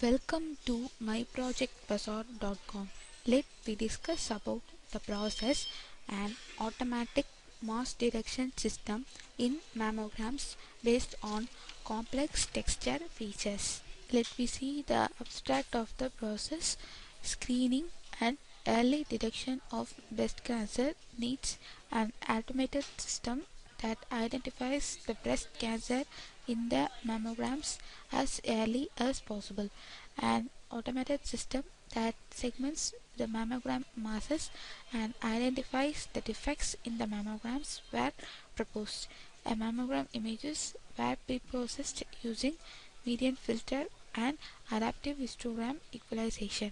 Welcome to myprojectbazaar.com. Let we discuss about the process and automatic mass detection system in mammograms based on complex texture features. Let we see the abstract of the process. Screening and early detection of breast cancer needs an automated system that identifies the breast cancer in the mammograms as early as possible. An automated system that segments the mammogram masses and identifies the defects in the mammograms were proposed. A mammogram images were pre-processed using median filter and adaptive histogram equalization.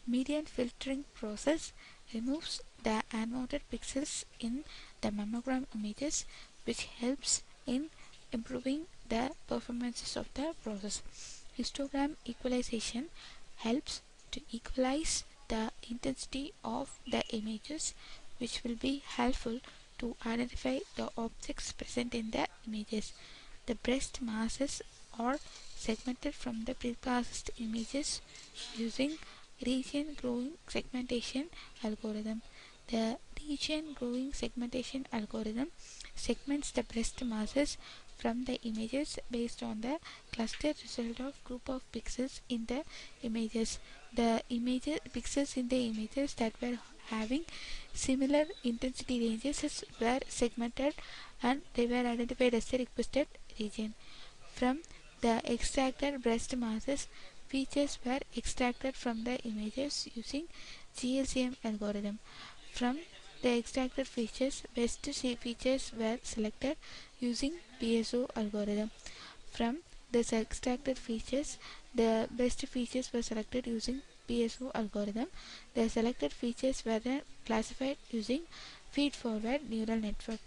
Median filtering process removes the unwanted pixels in the mammogram images, which helps in improving the performances of the process. Histogram equalization helps to equalize the intensity of the images, which will be helpful to identify the objects present in the images. The breast masses are segmented from the preprocessed images using region growing segmentation algorithm. The region growing segmentation algorithm segments the breast masses from the images based on the clustered result of group of pixels in the images. The pixels in the images that were having similar intensity ranges were segmented and they were identified as the requested region. From the extracted breast masses, features were extracted from the images using GLCM algorithm. From the extracted features, best features were selected using PSO algorithm. From the extracted features, the best features were selected using PSO algorithm. The selected features were then classified using feed-forward neural network.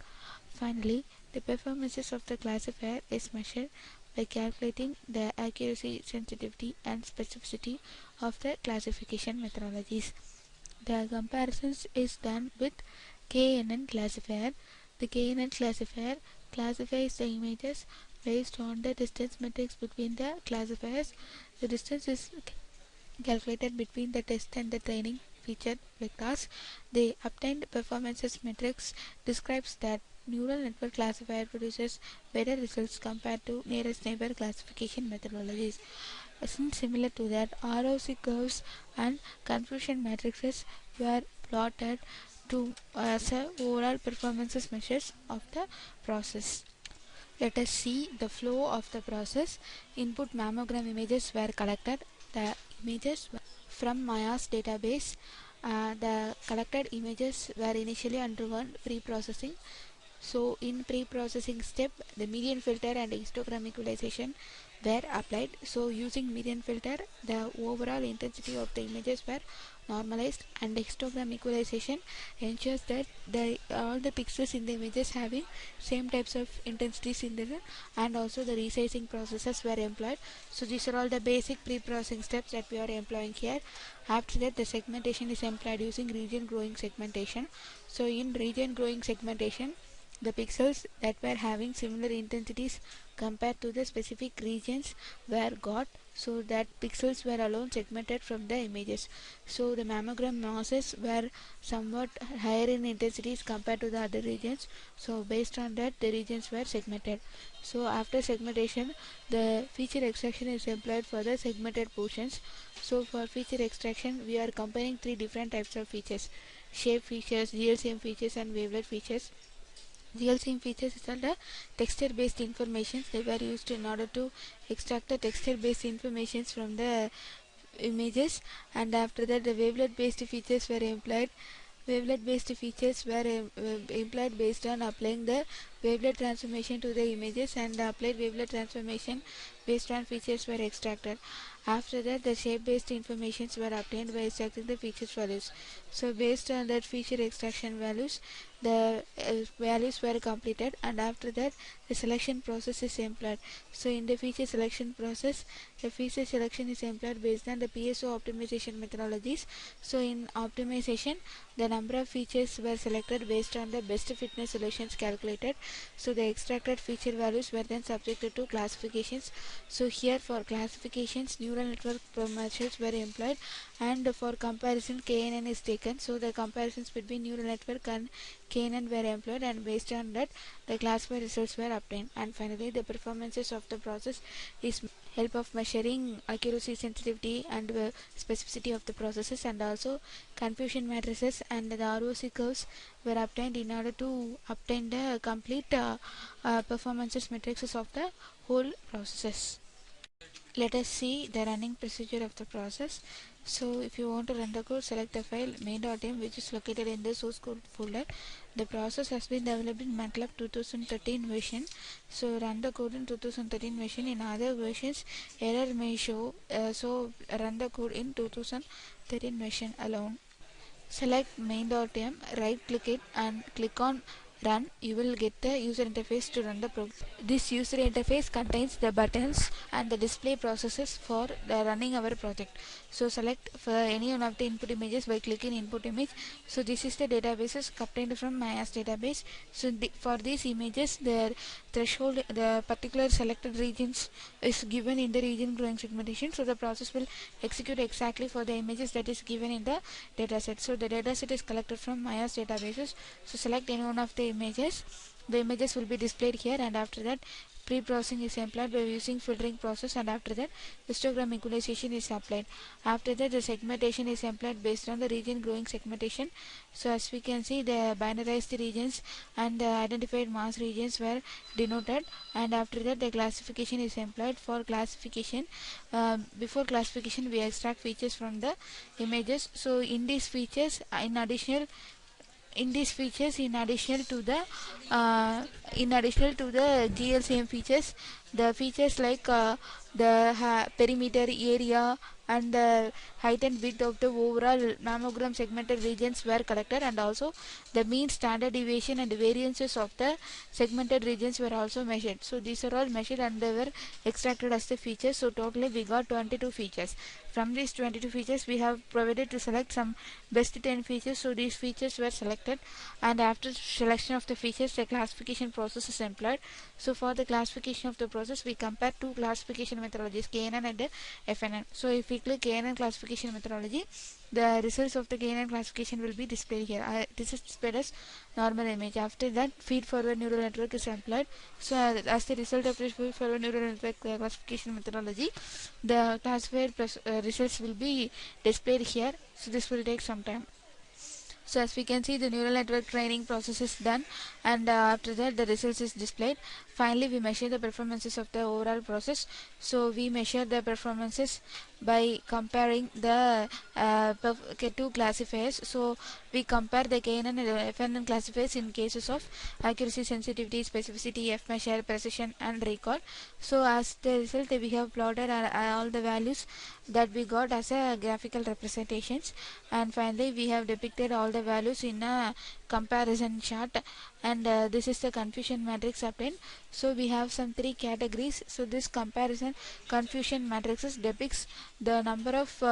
Finally, the performances of the classifier is measured by calculating the accuracy, sensitivity, and specificity of the classification methodologies. The comparisons is done with KNN classifier. The KNN classifier classifies the images based on the distance matrix between the classifiers. The distance is calculated between the test and the training feature vectors. The obtained performances matrix describes that neural network classifier produces better results compared to nearest neighbor classification methodologies. Similar to that, ROC curves and confusion matrices were plotted to as overall performances measures of the process. Let us see the flow of the process. Input mammogram images were collected. The images were from Maya's database. The collected images were initially undergone pre-processing. So in pre-processing step, the median filter and histogram equalization were applied. So using median filter, the overall intensity of the images were normalized, and the histogram equalization ensures that all the pixels in the images having same types of intensities in the, and also the resizing processes were employed. So these are all the basic pre-processing steps that we are employing here. After that, the segmentation is employed using region growing segmentation. So in region growing segmentation, the pixels that were having similar intensities compared to the specific regions were got, so that pixels were alone segmented from the images. So the mammogram masses were somewhat higher in intensities compared to the other regions. So based on that, the regions were segmented. So after segmentation, the feature extraction is employed for the segmented portions. So for feature extraction, we are comparing three different types of features: shape features, GLCM features, and wavelet features. GLCM features are the texture-based informations. They were used in order to extract the texture-based informations from the images, and after that the wavelet-based features were employed. Wavelet-based features were employed based on applying the wavelet transformation to the images, and the applied wavelet transformation based on features were extracted. After that, the shape-based informations were obtained by extracting the features values. So based on that feature extraction values, the values were completed, and after that the selection process is employed. So in the feature selection process, the feature selection is employed based on the PSO optimization methodologies. So in optimization, the number of features were selected based on the best fitness solutions calculated. So the extracted feature values were then subjected to classifications. So here for classifications, neural network measures were employed, and for comparison KNN is taken. So the comparisons between neural network and KNN were employed, and based on that the classified results were obtained. And finally the performances of the process is help of measuring accuracy, sensitivity and specificity of the processes, and also confusion matrices and the ROC curves were obtained in order to obtain the complete performances matrices of the whole processes. Let us see the running procedure of the process. So if you want to run the code, select the file main.m, which is located in the source code folder. The process has been developed in MATLAB 2013 version. So run the code in 2013 version. In other versions error may show, so run the code in 2013 version alone. Select main.m, right click it and click on run. You will get the user interface to run the program. This user interface contains the buttons and the display processes for the running our project. So select for any one of the input images by clicking input image. So this is the databases obtained from Maya's database. So for these images, the threshold, the particular selected regions is given in the region growing segmentation. So the process will execute exactly for the images that is given in the dataset. So the dataset is collected from Maya's databases. So select any one of the images. The images will be displayed here, and after that pre-processing is employed by using filtering process, and after that histogram equalization is applied. After that the segmentation is employed based on the region growing segmentation. So as we can see, the binarized regions and the identified mass regions were denoted, and after that the classification is employed. For classification, before classification we extract features from the images. So in these features, in addition in additional to the GLCM features, the features like the perimeter area and the height and width of the overall mammogram segmented regions were collected, and also the mean, standard deviation and variances of the segmented regions were also measured. So these are all measured and they were extracted as the features. So totally we got 22 features. From these 22 features we have provided to select some best 10 features. So these features were selected, and after selection of the features the classification process is employed. So for the classification of the process we compare two classification methodologies, KNN and FNN. So if we click KNN classification methodology, the results of the KNN classification will be displayed here. This is displayed as normal image. After that feed forward neural network is employed. So as the result of this feed forward neural network classification methodology, the classified results will be displayed here. So this will take some time. So as we can see, the neural network training process is done, and after that the results is displayed. Finally we measure the performances of the overall process. So we measure the performances by comparing the two classifiers. So we compare the KNN and FNN classifiers in cases of accuracy, sensitivity, specificity, F measure, precision and recall. So as the result we have plotted all the values that we got as a graphical representations, and finally we have depicted all the values in a comparison chart, and this is the confusion matrix obtained. So we have some three categories. So this comparison confusion matrices depicts the number of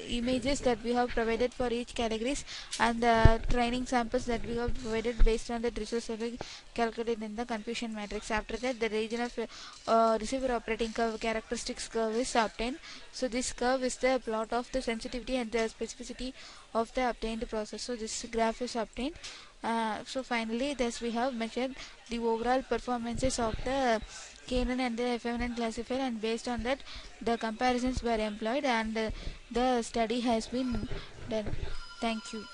images that we have provided for each categories, and the training samples that we have provided based on the results calculated in the confusion matrix. After that the region of receiver operating curve characteristics curve is obtained. So this curve is the plot of the sensitivity and the specificity of the obtained process. So this graph is obtained. So finally thus we have measured the overall performances of the KNN and the FNN classifier, and based on that the comparisons were employed, and the study has been done. Thank you.